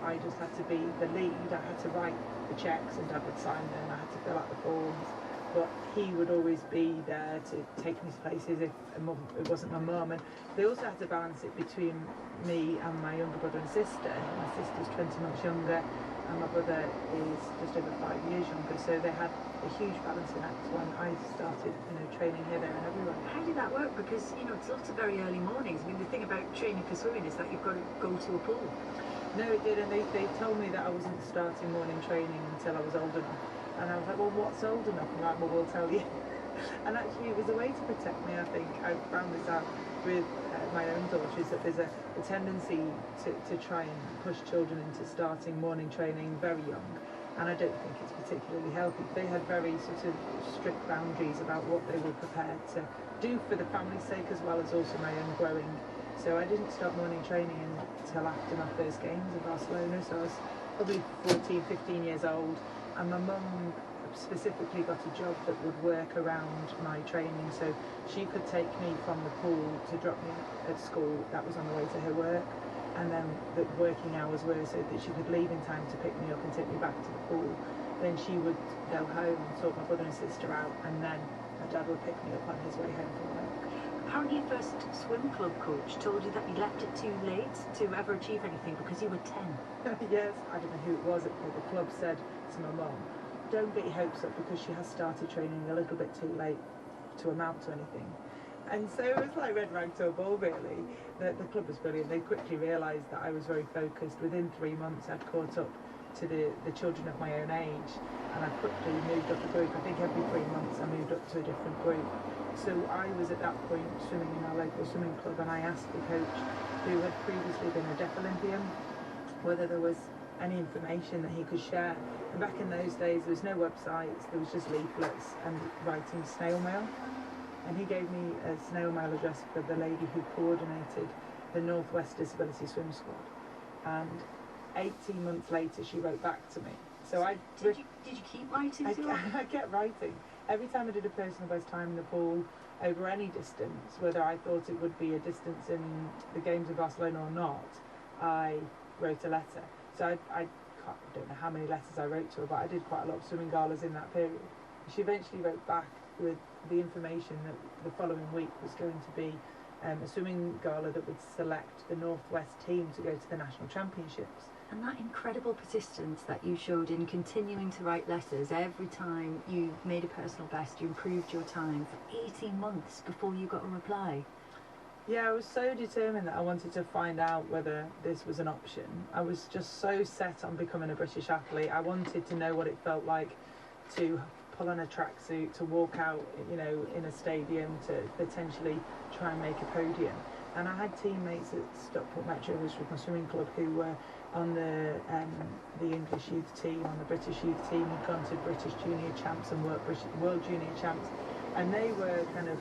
I just had to be the lead. I had to write the checks and Dad would sign them. I had to fill out the forms. But he would always be there to take me to places if it wasn't my mum. And they also had to balance it between me and my younger brother and sister. My sister's 20 months younger and my brother is just over 5 years younger. So they had a huge balancing act when I started, training here, there and everywhere. How did that work? Because, it's lots of very early mornings. I mean, the thing about training for swimming is that you've got to go to a pool. No, it did, and they told me that I wasn't starting morning training until I was old enough. And I was like, well, what's old enough? And like, well, we'll tell you. And actually, it was a way to protect me, I think. I found this out with my own daughters, that there's a tendency to try and push children into starting morning training very young. And I don't think it's particularly healthy. They had very sort of strict boundaries about what they were prepared to do for the family's sake as well as also my own growing. So I didn't start morning training until after my first games in Barcelona. So I was probably 14, 15 years old. And my mum specifically got a job that would work around my training. So she could take me from the pool to drop me at school. That was on the way to her work. And then the working hours were so that she could leave in time to pick me up and take me back to the pool. Then she would go home and sort my brother and sister out, and then my dad would pick me up on his way home from work. Apparently your first swim club coach told you that you left it too late to ever achieve anything because you were 10. Yes, I don't know who it was, but the club said to my mum, don't get your hopes up because she has started training a little bit too late to amount to anything. And so it was like red rag to a bull, really. The club was brilliant. They quickly realised that I was very focused. Within 3 months, I'd caught up to the children of my own age, and I quickly moved up a group. I think every 3 months I moved up to a different group. So I was at that point swimming in our local swimming club, and I asked the coach, who had previously been a Deaf Olympian, whether there was any information that he could share. And back in those days, there was no websites, there was just leaflets and writing snail mail. And he gave me a snail mail address for the lady who coordinated the Northwest Disability Swim Squad. And 18 months later, she wrote back to me. So did you keep writing to her? I kept writing. Every time I did a personal best time in the pool, over any distance, whether I thought it would be a distance in the Games of Barcelona or not, I wrote a letter. So I don't know how many letters I wrote to her, but I did quite a lot of swimming galas in that period. She eventually wrote back with the information that the following week was going to be a swimming gala that would select the Northwest team to go to the national championships. And that incredible persistence that you showed in continuing to write letters every time you made a personal best, you improved your time for 18 months before you got a reply. Yeah, I was so determined that I wanted to find out whether this was an option. I was just so set on becoming a British athlete. I wanted to know what it felt like to pull on a tracksuit, to walk out, in a stadium, to potentially try and make a podium. And I had teammates at Stockport Metro, which was my swimming club, who were on the English youth team, on the British youth team, had gone to British junior champs and world junior champs, and they were kind of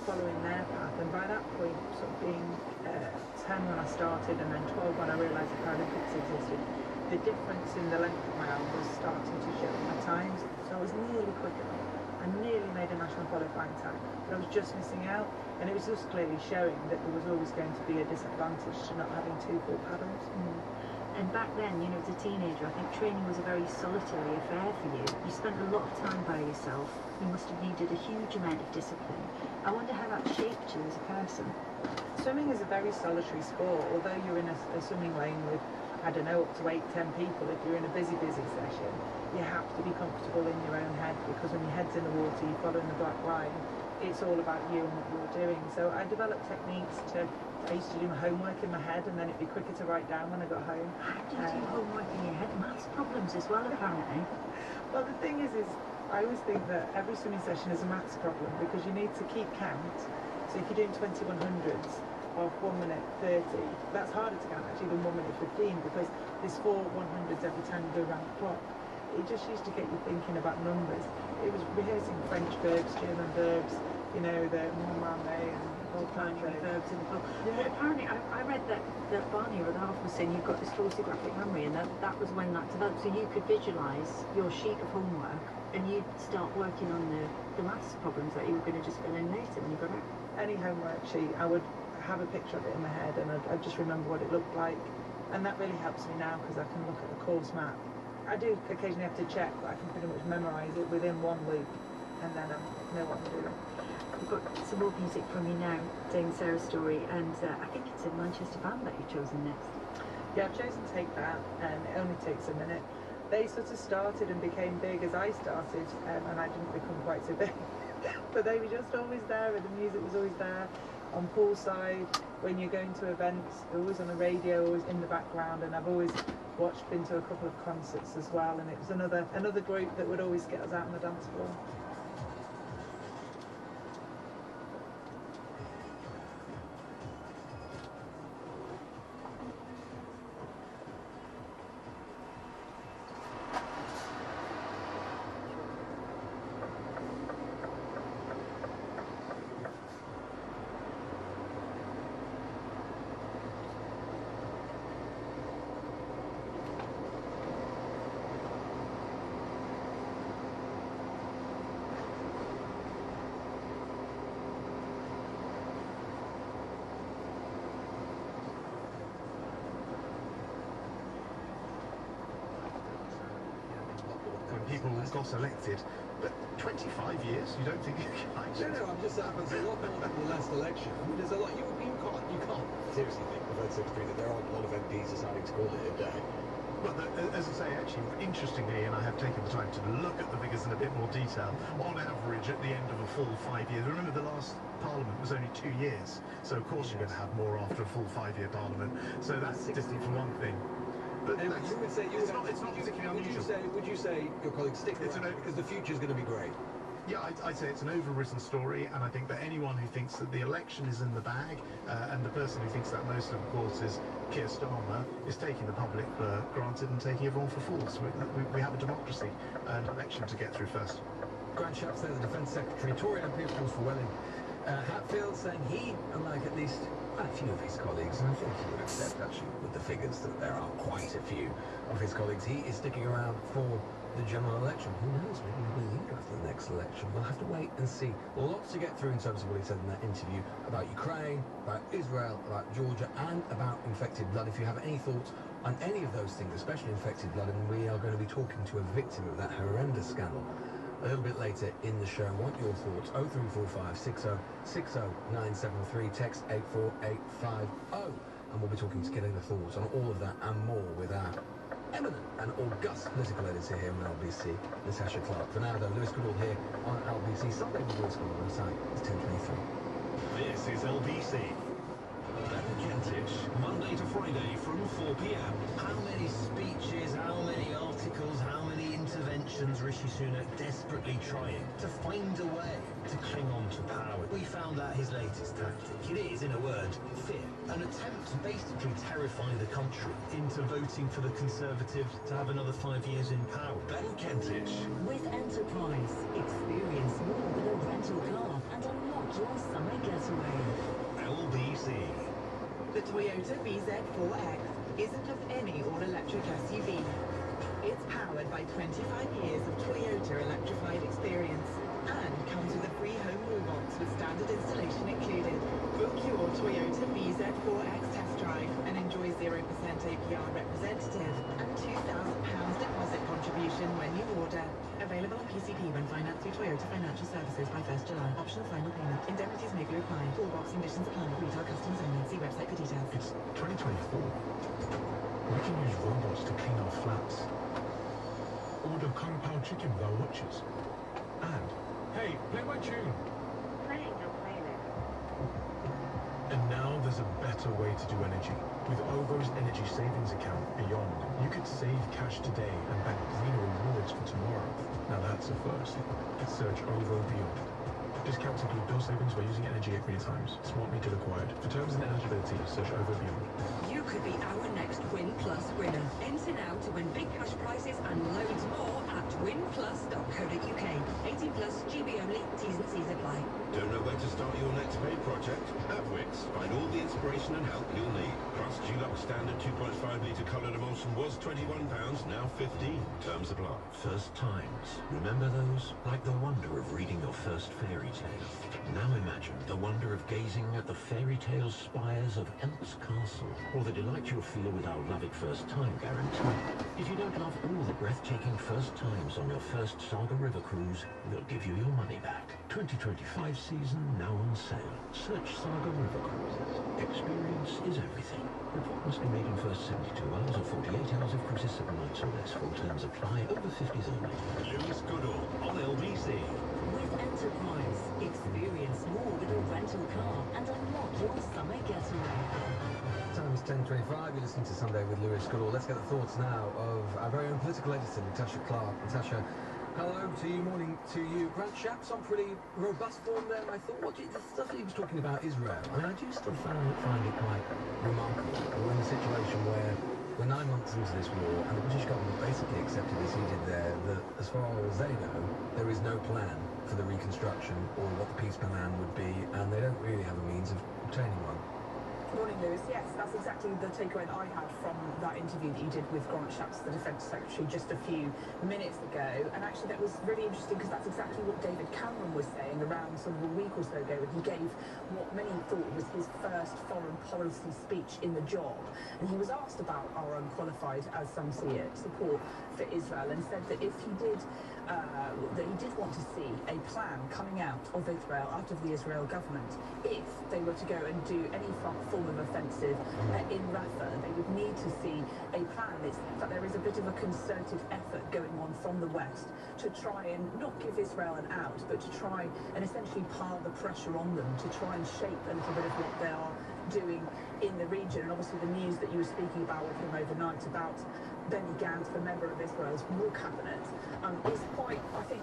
following their path. And by that point, sort of being 10 when I started and then 12 when I realised the Paralympics existed, the difference in the length of my arm was starting to show in my times. So I was nearly quick enough. I nearly made a national qualifying time, but I was just missing out. And it was just clearly showing that there was always going to be a disadvantage to not having 2 full paddles. And back then, as a teenager, I think training was a very solitary affair for you. You spent a lot of time by yourself. You must have needed a huge amount of discipline. I wonder how that shaped you as a person. Swimming is a very solitary sport. Although you're in a swimming lane with, I don't know, up to 8, 10 people, if you're in a busy session, you have to be comfortable in your own head, because when your head's in the water, you're following the black line, it's all about you and what you're doing. So I developed techniques I used to do my homework in my head, and then it'd be quicker to write down when I got home. How do you do homework in your head? Maths problems as well, apparently. Well, the thing is I always think that every swimming session is a maths problem, because you need to keep count. So if you're doing 2100s of 1 minute 30, that's harder to count actually than 1 minute 15, because there's 4 100s every time you go around the clock. It just used to get you thinking about numbers. It was rehearsing French verbs, German verbs, the normale and all kinds of verbs in the book. Yeah. But apparently, I read that Barney Rudolph was saying you've got this photographic memory, and that was when that developed. So you could visualise your sheet of homework, and you'd start working on the maths problems that you were going to just fill in later when you got out. Any homework sheet, I would have a picture of it in my head, and I'd just remember what it looked like. And that really helps me now because I can look at the course map. I do occasionally have to check, but I can pretty much memorise it within one loop, and then I know what I'm doing. We've got some more music from you now, Dame Sarah's story, and I think it's a Manchester band that you've chosen next. Yeah, I've chosen Take That, and it only takes a minute. They sort of started and became big as I started, and I didn't become quite so big. But they were just always there, and the music was always there. On poolside, when you're going to events, they're always on the radio, always in the background, and I've always been to a couple of concerts as well, and it was another group that would always get us out on the dance floor. People got elected, but 25 years, you don't think you can actually... No, I'm just saying, there's a lot more than the last election. I mean, there's a lot, you can't seriously think of Ed Secretary that there aren't a lot of MPs deciding to call it a day. Well, as I say, actually, interestingly, and I have taken the time to look at the figures in a bit more detail, on average, at the end of a full 5 years, remember the last Parliament was only 2 years, so of course you're going to have more after a full 5-year Parliament, so that's different from one thing. But you would say it's not particularly unusual. Would you say your colleagues stick around because the future is going to be great? Yeah, I'd say it's an overwritten story, and I think that anyone who thinks that the election is in the bag, and the person who thinks that most, of course, is Keir Starmer, is taking the public for granted and taking everyone for fools. We have a democracy and an election to get through first. Grant Shapps there, the Defence Secretary, Tory MP, of course, for Welling. Hatfield saying he, unlike at least quite a few of his colleagues, and I think he would accept actually with the figures that there are quite a few of his colleagues, he is sticking around for the general election. Who knows, maybe he'll be leader after the next election. We'll have to wait and see. Lots to get through in terms of what he said in that interview about Ukraine, about Israel, about Georgia, and about infected blood. If you have any thoughts on any of those things, especially infected blood, and we are going to be talking to a victim of that horrendous scandal a little bit later in the show. Want your thoughts? 0345 60 60 973, text 84850, and we'll be talking to getting the thoughts on all of that and more with our eminent and august political editor here on LBC, Natasha Clark. For now, though, Lewis Goodall here on LBC. Sunday with Lewis Goodall on the site. It's 10:23. This is LBC. Ben Kentich, Monday to Friday from 4 p.m. How many speeches, how many articles, how many interventions Rishi Sunak desperately trying to find a way to cling on to power? We found out his latest tactic. It is, in a word, fear. An attempt to basically terrify the country into voting for the Conservatives to have another 5 years in power. Ben Kentich. With Enterprise, experience more with a rental car and unlock your summer getaway. LBC. The Toyota BZ4X isn't just any all-electric SUV. It's powered by 25 years of Toyota electrified experience and comes with a free home wall box with standard installation included. Book your Toyota BZ4X test drive and enjoy 0% APR representative and £2,000 deposit contribution when you order. Available on PCP when financed through Toyota Financial Services by 1st July. Optional final payment. Indemnities may be required. All box conditions apply. Retail customers only. See website for details. It's 2024. We can use robots to clean our flats. Order Kung Pao chicken with our watches. And, hey, play my tune. Playing your playlist. And now there's a better way to do energy. With OVO's energy savings account, Beyond, you could save cash today and bank greener rewards for tomorrow. Now that's a first. Search OVO Beyond. Discounts include bill savings by using energy at green times. Smart meter required. For terms and eligibility, search OVO Beyond. You could be our next Win Plus winner. Enter now to win big cash prizes and loads more at winplus.co.uk. 18 plus, GB only, T's and C's apply. Don't know where to start your next paid project? At Wix, find all the inspiration and help you'll need. Plus, Dulux standard 2.5 litre coloured emulsion was £21, now 15. Terms apply. First times. Remember those? Like the wonder of reading your first fairy tale. Now imagine the wonder of of gazing at the fairy tale spires of Elks Castle, or the delight you'll feel with our love at first time guarantee. If you don't love all the breathtaking first times on your first Saga River cruise, we'll give you your money back. 2025 season now on sale. Search Saga River Cruises. Experience is everything. Report must be made in first 72 hours or 48 hours of cruises 7 nights or less. Full terms apply. Over 50s only. Lewis Goodall on LBC. With Enterprise, experience more with your rental car and unlock your summer getaway. Time is 10:25. You're listening to Sunday with Lewis Goodall. Let's get the thoughts now of our very own political editor, Natasha Clark. Natasha, hello to you, morning to you. Grant Shapps on pretty robust form there. I thought, the stuff he was talking about Israel, I mean, I do still find it quite remarkable. We're in a situation where we're 9 months into this war, and the British government basically accepted, as he did there, that as far as they know, there is no plan for the reconstruction or what the peace plan would be, and they don't really have a means of obtaining one. Morning, Lewis. Yes, that's exactly the takeaway that I had from that interview that you did with Grant Shapps, the Defence Secretary, just a few minutes ago. And actually that was really interesting because that's exactly what David Cameron was saying around sort of a week or so ago when he gave what many thought was his first foreign policy speech in the job. And he was asked about our unqualified, as some see it, support for Israel, and said that if he did want to see a plan coming out of Israel, out of the Israel government, if they were to go and do any form of offensive in Rafah, they would need to see a plan. It's that there is a bit of a concerted effort going on from the West to try and not give Israel an out, but to try and essentially pile the pressure on them to try and shape a little bit of what they are doing in the region. And obviously the news that you were speaking about with him overnight about Benny Gantz, the member of Israel's war cabinet, is quite, I think,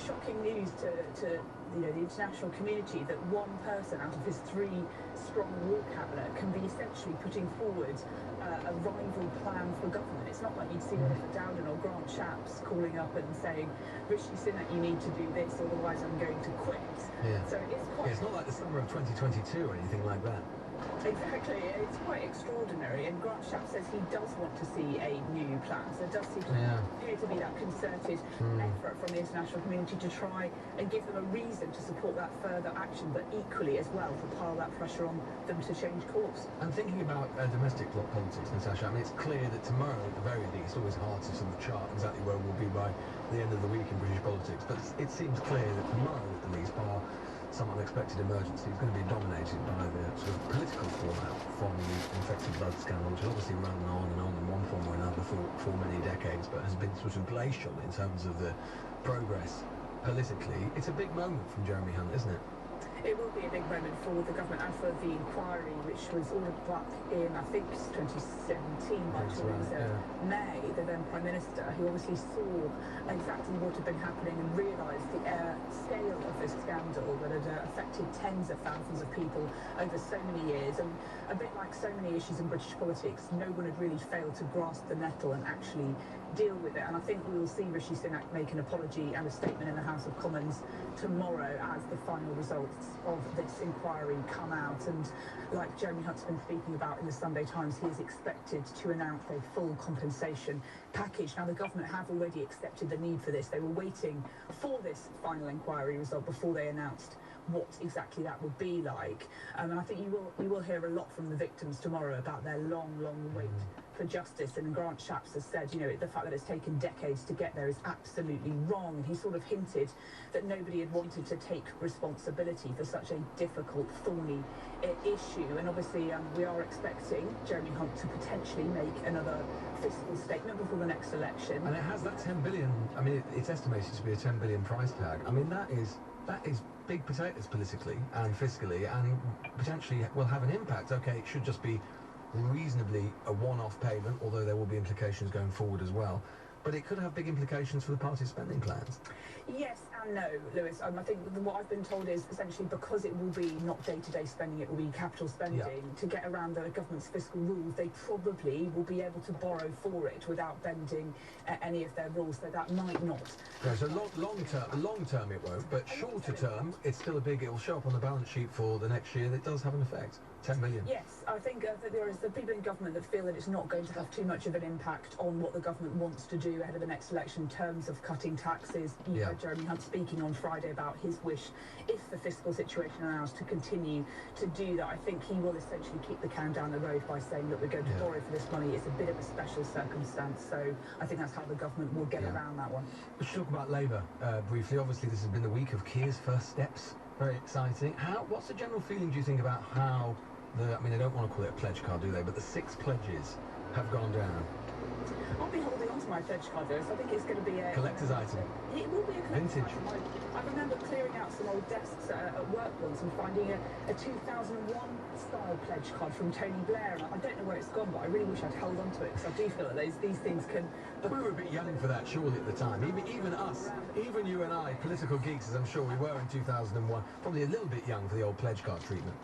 shocking news to the international community that one person out of his 3-strong war cabinet can be essentially putting forward a rival plan for government. It's not like you'd see Oliver Dowden or Grant Shapps calling up and saying, Rishi Sunak, you need to do this, otherwise I'm going to quit. Yeah. So it is quite... Yeah, it's not like the summer of 2022 or anything like that. Exactly, it's quite extraordinary, and Grant Shapps says he does want to see a new plan. So there does seem to be that concerted effort from the international community to try and give them a reason to support that further action, but equally as well to pile that pressure on them to change course. And thinking about domestic politics, Natasha, I mean, it's clear that tomorrow, at the very least, always hard to sort of chart exactly where we'll be by the end of the week in British politics, but it seems clear that tomorrow, at least, bar some unexpected emergency, is going to be dominated by the sort of political fallout from the infected blood scandal, which has obviously run on in one form or another for many decades, but has been sort of glacial in terms of the progress politically. It's a big moment from Jeremy Hunt, isn't it? It will be a big moment for the government and for the inquiry, which was ordered back in, I think, 2017 by Theresa May, the then Prime Minister, who obviously saw exactly what had been happening and realised the scale of this scandal that had affected tens of thousands of people over so many years. And a bit like so many issues in British politics, no one had really failed to grasp the nettle and actually deal with it. And I think we will see Rishi Sunak make an apology and a statement in the House of Commons tomorrow as the final results of this inquiry come out. And like Jeremy Hunt's been speaking about in the Sunday Times, he is expected to announce a full compensation package. Now, the government have already accepted the need for this. They were waiting for this final inquiry result before they announced what exactly that would be like. And I think you will hear a lot from the victims tomorrow about their long wait for justice. And Grant Shapps has said, the fact that it's taken decades to get there is absolutely wrong. And he sort of hinted that nobody had wanted to take responsibility for such a difficult, thorny issue. And obviously we are expecting Jeremy Hunt to potentially make another fiscal statement before the next election. And it has that 10 billion, I mean, it's estimated to be a 10 billion price tag. I mean, that is big potatoes politically and fiscally, and potentially will have an impact. Okay, it should just be reasonably a one-off payment, although there will be implications going forward as well. But it could have big implications for the party's spending plans. Yes and no, Lewis. I think what I've been told is essentially because it will be not day-to-day spending, it will be capital spending. To get around the government's fiscal rules, they probably will be able to borrow for it without bending any of their rules, so that might not. No, so long term it won't, but shorter term, it's still it will show up on the balance sheet for the next year. That does have an effect. 10 billion. Yes, I think that there is the people in government that feel that it's not going to have too much of an impact on what the government wants to do ahead of the next election in terms of cutting taxes. You heard Jeremy Hunt speak speaking on Friday about his wish, if the fiscal situation allows, to continue to do that. I think he will essentially keep the can down the road by saying that we're going to borrow for this money. It's a bit of a special circumstance, so I think that's how the government will get around that one. Let's talk about Labour briefly. Obviously, this has been the week of Keir's first steps. Very exciting. What's the general feeling, do you think, about how I mean, they don't want to call it a pledge card, do they? But the 6 pledges have gone down. I'll be holding on to my pledge card, though, so I think it's going to be a collector's item. It will be a collector's Vintage. item. I remember clearing out some old desks at work once and finding a 2001 style pledge card from Tony Blair, and I don't know where it's gone, but I really wish I'd held on to it, because I do feel that these things can... We were a bit young for that, surely, at the time. Even us, even you and I, political geeks, as I'm sure we were in 2001, probably a little bit young for the old pledge card treatment.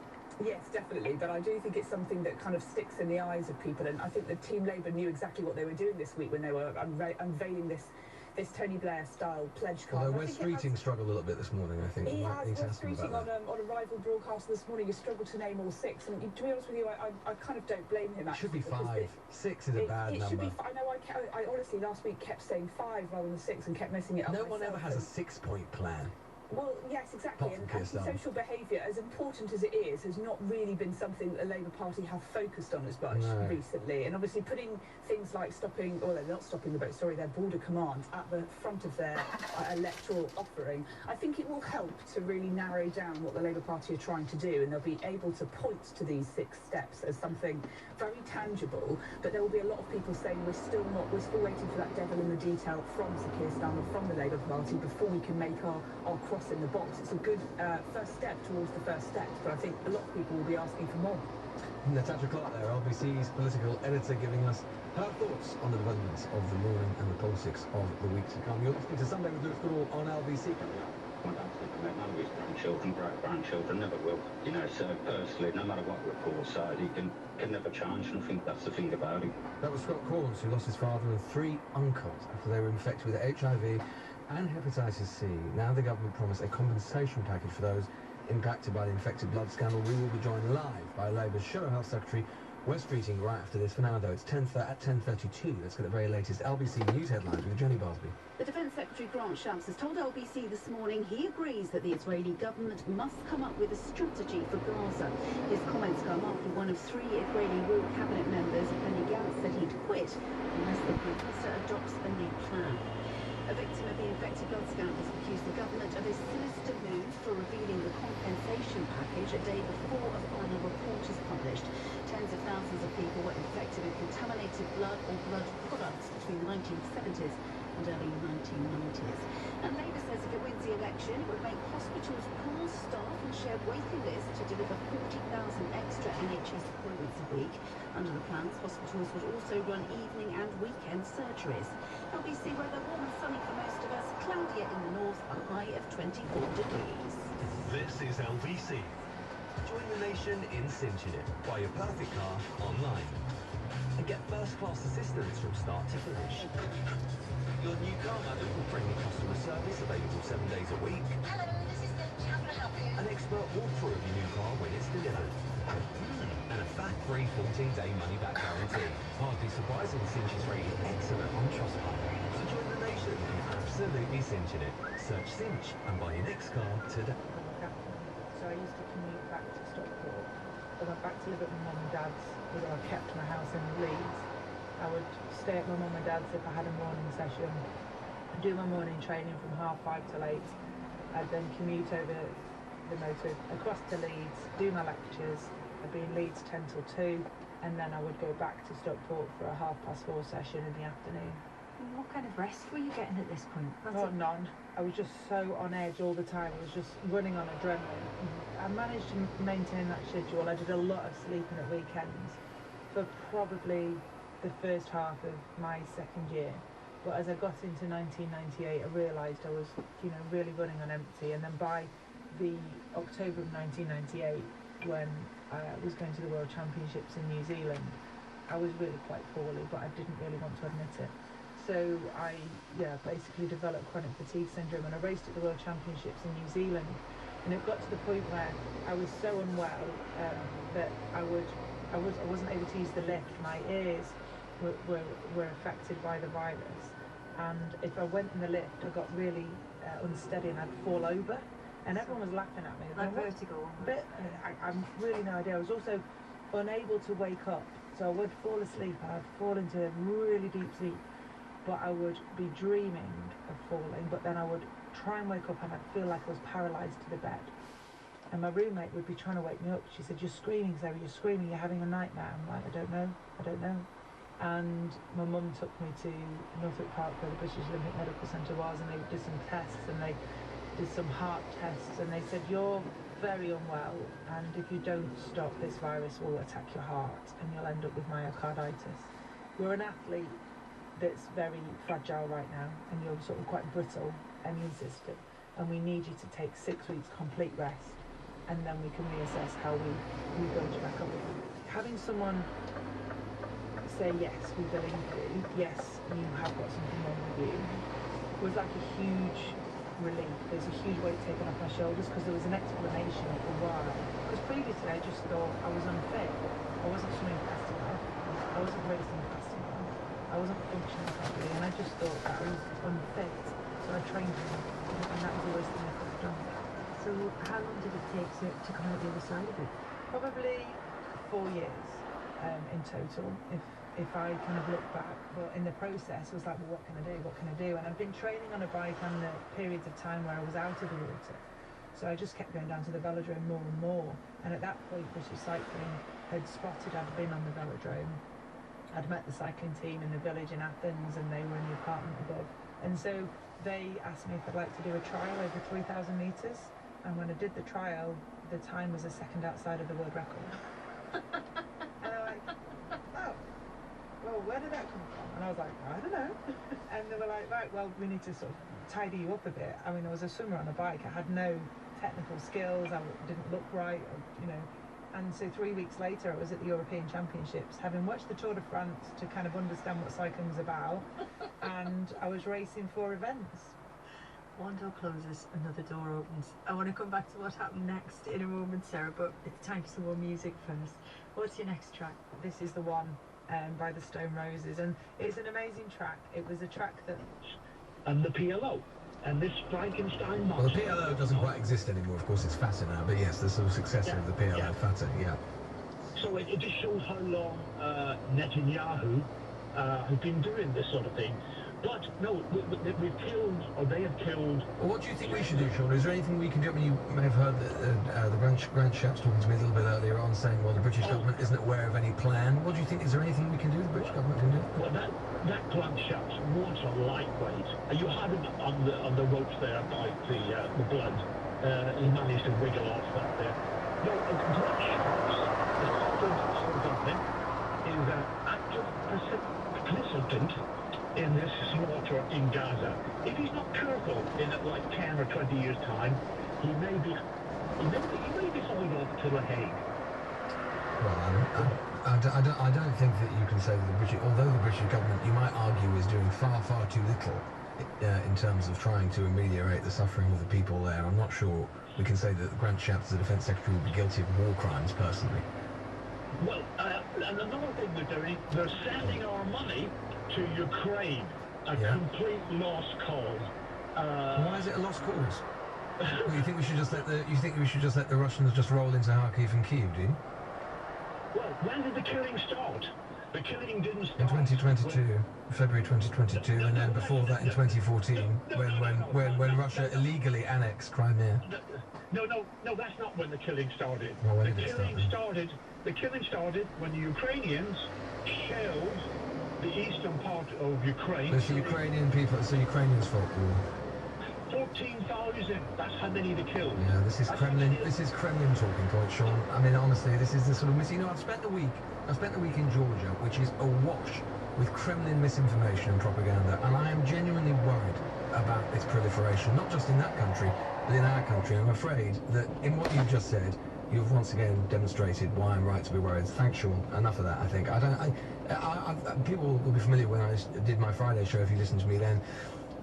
Yes, definitely, but I do think it's something that kind of sticks in the eyes of people, and I think the Team Labour knew exactly what they were doing this week when they were unveiling this Tony Blair-style pledge card. Although Wes Streeting struggled a little bit this morning, I think. He has. Wes Streeting on a rival broadcast this morning has struggled to name all 6, and to be honest with you, I kind of don't blame him, actually. It should be 5. 6 is a bad number. It should be 5. I know, I honestly last week kept saying 5 rather than 6 and kept messing it up. No one ever has a 6-point plan. Well, yes, exactly. And antisocial behaviour, as important as it is, has not really been something that the Labour Party have focused on as much recently. And obviously putting things like stopping, or they're not stopping the boat, sorry, their border commands at the front of their electoral offering, I think it will help to really narrow down what the Labour Party are trying to do, and they'll be able to point to these 6 steps as something very tangible. But there will be a lot of people saying we're still waiting for that devil in the detail from Sir Keir Starmer, from the Labour Party, before we can make our cross in the box. It's a good first step towards the first steps, but I think a lot of people will be asking for more. Natasha Clark there, LBC's political editor, giving us her thoughts on the developments of the morning and the politics of the week to come. You're listening to Sunday with Lewis Goodall on LBC. Coming up. I don't think about none of his grandchildren, great-grandchildren, never will. You know, so personally, no matter what reports say, he can never change, and I think that's the thing about him. That was Scott Corns, who lost his father and 3 uncles after they were infected with HIV and hepatitis C. Now the government promised a compensation package for those impacted by the infected blood scandal. We will be joined live by Labour's Shadow Health Secretary, Wes Streeting, right after this. For now, though, it's at 10:32. Let's get the very latest LBC News headlines with Jenny Barsby. The Defence Secretary Grant Shapps has told LBC this morning he agrees that the Israeli government must come up with a strategy for Gaza. His comments come after one of 3 Israeli royal cabinet members, Benny Gantz, said he'd quit unless the Prime Minister adopts a new plan. A victim of the infected blood scandal has accused the government of a sinister move for revealing the compensation package a day before a final report is published. Tens of thousands of people were infected with contaminated blood or blood products between the 1970s and early 1990s. And Labour says if it wins the election, it would make hospitals pool staff and share waiting lists to deliver 40,000 extra NHS appointments a week. Under the plans, hospitals would also run evening and weekend surgeries. LBC weather, warm and sunny for most of us, cloudier in the north, a high of 24 degrees. This is LBC. Join the nation in cinching it. Buy your perfect car online and get first-class assistance from start to finish. Your new car, madam, will friendly customer service available 7 days a week. Hello, this is Cinch. How can I help you? An expert walkthrough of your new car when it's delivered. And a fat-free 14-day money-back guarantee. Hardly surprising, Cinch is rated excellent on Trustpilot. So join the nation in absolutely cinching it. Search Cinch and buy your next car today. So I used to commute back to Stockport. I went back to live at my mum and dad's, although I kept my house in Leeds. I would stay at my mum and dad's if I had a morning session, do my morning training from 5:30 till 8. I'd then commute over the motor across to Leeds, do my lectures. I'd be in Leeds 10 till 2, and then I would go back to Stockport for a 4:30 session in the afternoon. What kind of rest were you getting at this point? None. I was just so on edge all the time. I was just running on adrenaline. I managed to maintain that schedule. I did a lot of sleeping at weekends for probably the first half of my second year. But as I got into 1998, I realised I was, really running on empty. And then by the October of 1998, when I was going to the World Championships in New Zealand, I was really quite poorly, but I didn't really want to admit it. So I, basically developed chronic fatigue syndrome, and I raced at the World Championships in New Zealand. And it got to the point where I was so unwell that I wasn't able to use the lift. My ears were affected by the virus, and if I went in the lift, I got really unsteady and I'd fall over, and everyone was laughing at me. Like Going, vertigo. But I'm really no idea. I was also unable to wake up, so I would fall asleep and I'd fall into really deep sleep, but I would be dreaming of falling, but then I would try and wake up and I'd feel like I was paralysed to the bed. And my roommate would be trying to wake me up. She said, "You're screaming, Zoe, you're screaming, you're having a nightmare." I'm like, I don't know. And my mum took me to Northwick Park where the British Olympic Medical Centre was, and they did some tests and they did some heart tests, and they said, "You're very unwell, and if you don't stop, this virus will attack your heart and you'll end up with myocarditis. You're an athlete that's very fragile right now, and you're sort of quite brittle immune system, and we need you to take 6 weeks complete rest, and then we can reassess how we build you back up again." Having someone say, "Yes, we believe you, yes, you have got something wrong with you," was like a huge relief. There's a huge weight taken off my shoulders, because there was an explanation for why. Because previously I just thought I was unfit. I wasn't swimming fast enough, I wasn't racing fast enough, I wasn't functioning properly, and I just thought that I was unfit. So I trained more, and that was the worst thing I could have done. So how long did it take to come out the other side of it? Probably 4 years in total, if I kind of look back. But in the process, I was like, well, what can I do? And I've been training on a bike and the periods of time where I was out of the water. So I just kept going down to the velodrome more and more. And at that point, British Cycling had spotted I'd been on the velodrome. I'd met the cycling team in the village in Athens, and they were in the apartment above. And so they asked me if I'd like to do a trial over 3,000 metres. And when I did the trial, the time was a second outside of the world record. And they're like, "Oh, well, where did that come from?" And I was like, "I don't know." And they were like, "Right, well, we need to sort of tidy you up a bit." I mean, I was a swimmer on a bike. I had no technical skills. I didn't look right, And so 3 weeks later, I was at the European Championships, having watched the Tour de France to kind of understand what cycling was about. And I was racing 4 events. One door closes, another door opens. I want to come back to what happened next in a moment, Sarah, but it's time for some more music first. What's your next track? This is the one by the Stone Roses, and it's an amazing track. It was a track that... And the PLO, and this Frankenstein monster... Well, the PLO doesn't quite exist anymore, of course, it's Fata now, but yes, the sort of successor of the PLO, Fata, yeah. So it just shows how long Netanyahu has been doing this sort of thing. But no, we've killed, or they have killed... Well, what do you think we should do, Sean? Is there anything we can do? I mean, you may have heard that the Grant Shapps talking to me a little bit earlier on, saying, well, the British government isn't aware of any plan. What do you think? Is there anything we can do, the British government can do? Well, that Grant Shapps was a lightweight. You had him on the ropes there by the blood. He managed to wiggle off that there. No, Grant Shapps, the Scotland government, is an active participant in this slaughter in Gaza. If he's not careful in like 10 or 20 years' time, he may be hauled off to The Hague. Well, I don't think that you can say that the British, although the British government, you might argue, is doing far too little in terms of trying to ameliorate the suffering of the people there. I'm not sure we can say that Grant Shapps, the Defence Secretary, would be guilty of war crimes personally. Well, and another thing they're doing, they're sending our money to Ukraine, a complete lost cause. Why is it a lost cause? Well, you think we should just let the Russians just roll into Kharkiv and Kyiv, do you? Well, when did the killing start? The killing didn't start in 2022, February 2022, and then before that in 2014, when Russia illegally annexed Crimea. No, that's not when the killing started. Well, when the did it start? The killing started when the Ukrainians shelled the eastern part of Ukraine. So it's the Ukrainian people, it's the Ukrainians' fault. 14,000, that's how many they killed. Yeah, this is Kremlin talking point, Sean. I mean, honestly, this is the sort of I've spent the week in Georgia, which is awash with Kremlin misinformation and propaganda, and I am genuinely worried about its proliferation, not just in that country, but in our country. I'm afraid that in what you've just said, you've once again demonstrated why I'm right to be worried. Thanks, Sean. Enough of that, I think. People will be familiar when I did my Friday show, if you listened to me then.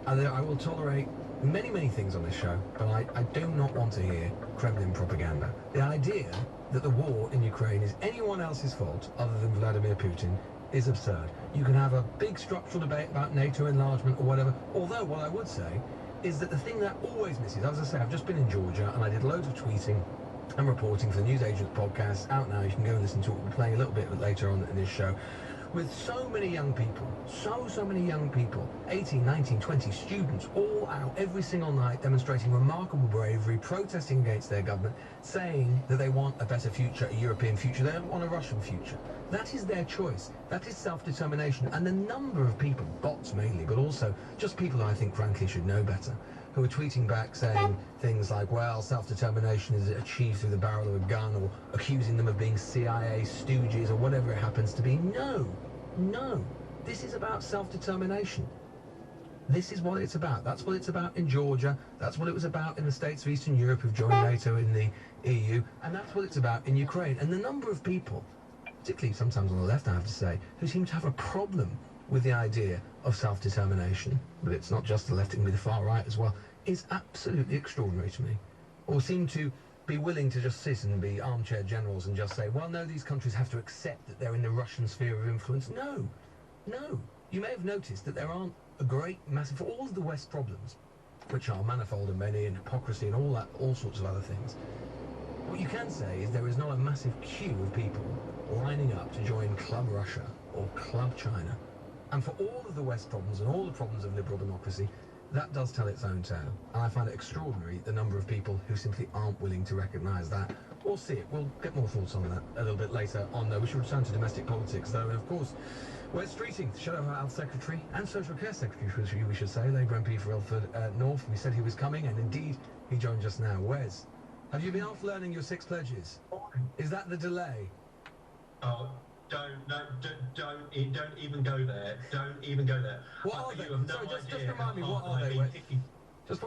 I will tolerate many things on this show, but I do not want to hear Kremlin propaganda. The idea that the war in Ukraine is anyone else's fault other than Vladimir Putin is absurd. You can have a big structural debate about NATO enlargement or whatever, although what I would say is that the thing that always misses, as I say, I've just been in Georgia and I did loads of tweeting and reporting for the News Agents podcast, out now, you can go and listen to it. We'll be playing a little bit later on in this show, with so many young people, so many young people, 18, 19, 20 students, all out every single night demonstrating remarkable bravery, protesting against their government, saying that they want a better future, a European future, they don't want a Russian future. That is their choice. That is self-determination. And the number of people, bots mainly, but also just people that I think frankly should know better, who are tweeting back saying things like, well, self-determination is achieved through the barrel of a gun, or accusing them of being CIA stooges or whatever it happens to be. No. This is about self-determination. This is what it's about. That's what it's about in Georgia. That's what it was about in the states of Eastern Europe who've joined NATO in the EU. And that's what it's about in Ukraine. And the number of people, particularly sometimes on the left, I have to say, who seem to have a problem with the idea of self-determination, but it's not just the left, it can be the far right as well, is absolutely extraordinary to me. Or seem to be willing to just sit and be armchair generals and just say, well, no, these countries have to accept that they're in the Russian sphere of influence. No. You may have noticed that there aren't a great, massive, for all of the West problems, which are manifold and many, and hypocrisy and all sorts of other things. What you can say is there is not a massive queue of people lining up to join Club Russia or Club China. And for all of the West problems and all the problems of liberal democracy, that does tell its own tale. And I find it extraordinary, the number of people who simply aren't willing to recognise that or see it. We'll get more thoughts on that a little bit later on, though. We should return to domestic politics, though. And of course, Wes Streeting, Shadow Health Secretary and Social Care Secretary, we should say, Labour MP for Ilford North. We said he was coming, and indeed, he joined just now. Wes, have you been off learning your 6 pledges? Is that the delay? Oh, don't even go there. Don't even go there. What are they? You have no Sorry, just idea remind me, what how are hard they? I've been kicking.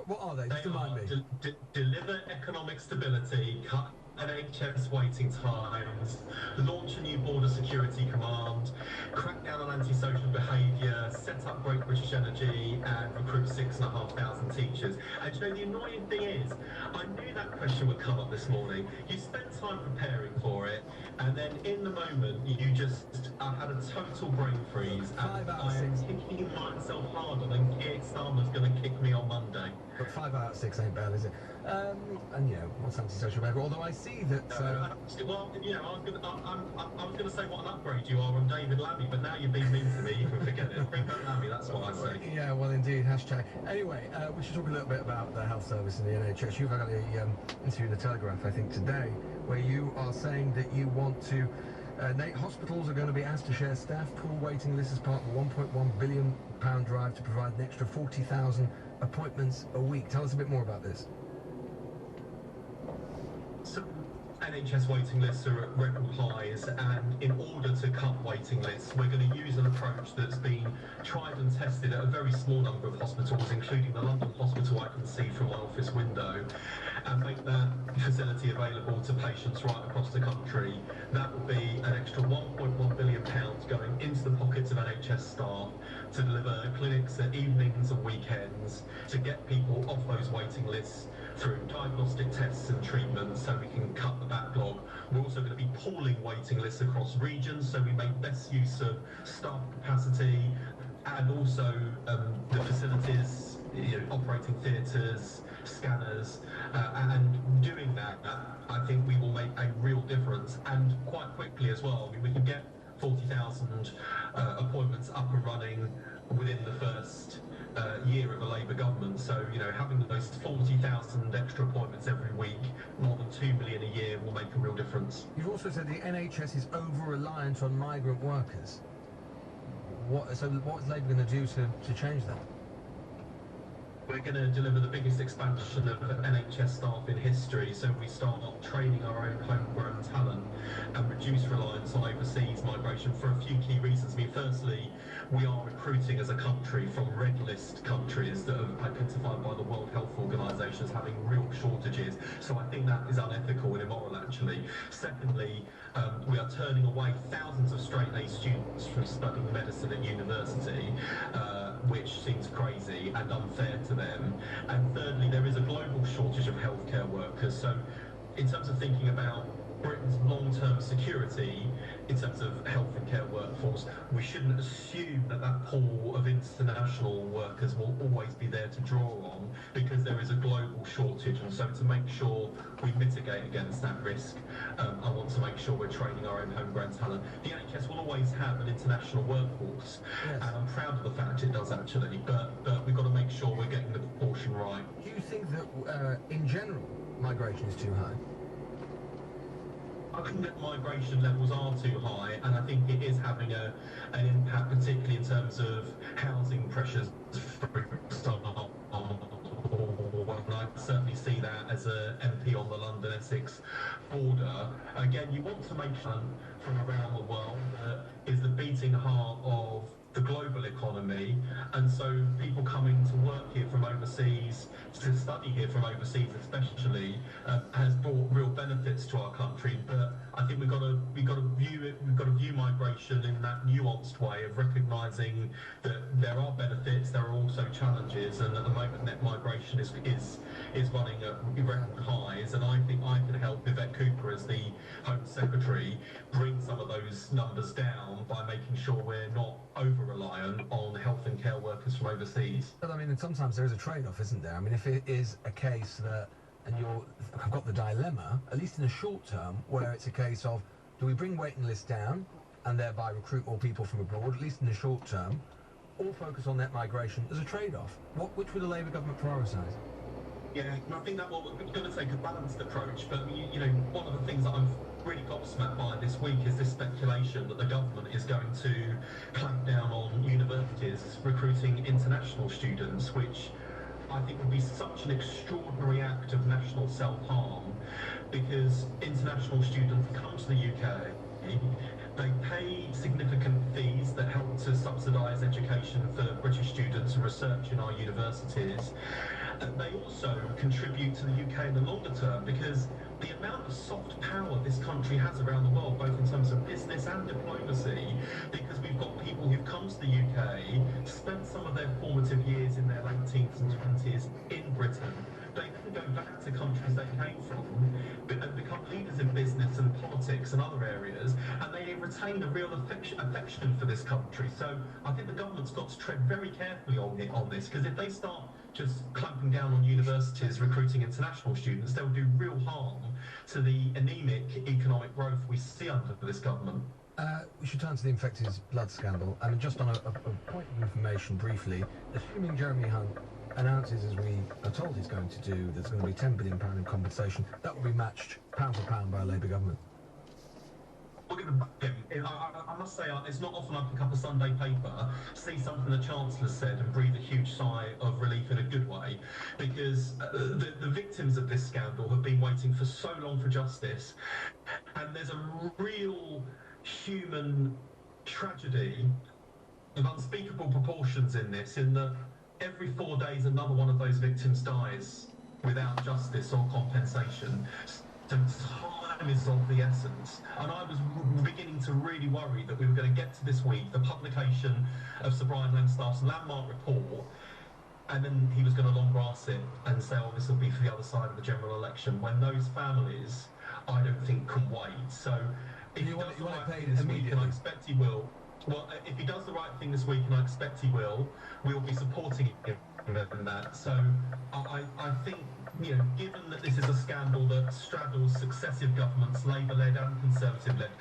What are they? Just remind me. Deliver economic stability, cut NHS waiting times, launch a new border security command, crack down on antisocial behaviour, set up Great British Energy, and recruit 6,500 teachers. And you know, the annoying thing is, I knew that question would come up this morning. You spent time preparing for it, and then in the moment, you just had a total brain freeze. And I am kicking myself harder than Keir Starmer's going to kick me on Monday. But 5 out of 6 ain't bad, is it? And you know, what's antisocial behaviour? Although I see that. Well, you know, I was going to say what an upgrade you are on David Lammy, but now you've been mean to me. You can forget it. Bring back Lammy. That's what I say. Yeah, well, indeed. Hashtag. Anyway, we should talk a little bit about the health service in the NHS. You've got an interview in the Telegraph, I think, today, where you are saying that you want to. Hospitals are going to be asked to share staff pool waiting lists as part of a £1.1 billion drive to provide an extra 40,000 appointments a week. Tell us a bit more about this. So, NHS waiting lists are at record highs, and in order to cut waiting lists, we're going to use an approach that's been tried and tested at a very small number of hospitals, including the London hospital I can see from my office window, and make that facility available to patients right across the country. That would be an extra £1.1 billion going into the pockets of NHS staff to deliver clinics at evenings and weekends, to get people off those waiting lists through diagnostic tests and treatments so we can cut the backlog. We're also going to be pooling waiting lists across regions so we make best use of staff capacity and also the facilities, you know, operating theatres, scanners, and doing that, I think we will make a real difference, and quite quickly as well. I mean, we can get 40,000 appointments up and running within the first year of a Labour government. So, you know, having those 40,000 extra appointments every week, more than 2 million a year, will make a real difference. You've also said the NHS is over-reliant on migrant workers. What is Labour going to do to change that? We're going to deliver the biggest expansion of NHS staff in history, so we start training our own homegrown talent and reduce reliance on overseas migration for a few key reasons. I mean, firstly, we are recruiting as a country from red list countries that are identified by the World Health Organization as having real shortages, so I think that is unethical and immoral, actually. Secondly, we are turning away thousands of straight-A students from studying medicine at university, which seems crazy and unfair to them. And thirdly, there is a global shortage of healthcare workers. So in terms of thinking about Britain's long-term security, in terms of health and care workforce, we shouldn't assume that that pool of international workers will always be there to draw on, because there is a global shortage. And so to make sure we mitigate against that risk, I want to make sure we're training our own homegrown talent. The NHS will always have an international workforce, and I'm proud of the fact it does actually, but we've got to make sure we're getting the proportion right. Do you think that, in general, migration is too high? I think that migration levels are too high, and I think it is having an impact, particularly in terms of housing pressures, for example. And I certainly see that as a MP on the London-Essex border. Again, you want to make sure from around the world is the beating heart of the global economy, and so people coming to work here from overseas, to study here from overseas especially, has brought real benefits to our country. But I think we've got to view migration in that nuanced way of recognising that there are benefits, there are also challenges, and at the moment net migration is running at record highs, and I think I can help Vivek Cooper as the Home Secretary bring some of those numbers down by making sure we're not over-reliant on health and care workers from overseas. But I mean, sometimes there is a trade-off, isn't there? I mean, if it is a case that, and I've got the dilemma, at least in the short term, where it's a case of, do we bring waiting lists down and thereby recruit more people from abroad, at least in the short term, or focus on net migration as a trade-off? Which would the Labour government prioritise? Yeah, and I think that we're going to take a balanced approach, but you know, one of the things that I'm really gobsmacked by this week is this speculation that the government is going to clamp down on universities recruiting international students, which I think would be such an extraordinary act of national self-harm, because international students come to the UK, they pay significant fees that help to subsidise education for British students and research in our universities. And they also contribute to the UK in the longer term, because the amount of soft power this country has around the world, both in terms of business and diplomacy, because we've got people who've come to the UK, spent some of their formative years in their late teens and 20s in Britain. They then go back to countries they came from and become leaders in business and politics and other areas, and they retain a real affection for this country. So I think the government's got to tread very carefully on this, because if they start just clamping down on universities recruiting international students, they'll do real harm to the anemic economic growth we see under this government. We should turn to the infected blood scandal. I mean, just on a point of information briefly, assuming Jeremy Hunt announces, as we are told he's going to do, there's going to be £10 billion in compensation, that will be matched pound for pound by a Labour government. We're going to back him. I must say, it's not often I pick up a Sunday paper, see something the Chancellor said and breathe a huge sigh of relief in a good way, because the victims of this scandal have been waiting for so long for justice, and there's a real human tragedy of unspeakable proportions in this, in that every 4 days another one of those victims dies without justice or compensation. So time is of the essence, and I was beginning to really worry that we were going to get to this week, the publication of Sir Brian Langstaff's landmark report, and then he was going to long grass it and say, oh, this will be for the other side of the general election, when those families, I don't think, can wait. So if he does the right thing this week, and I expect he will, well, if he does the right thing this week, and I expect he will, we'll be supporting him in that. So I think, you know, given that this is a scandal that straddles successive governments, Labour-led and Conservative-led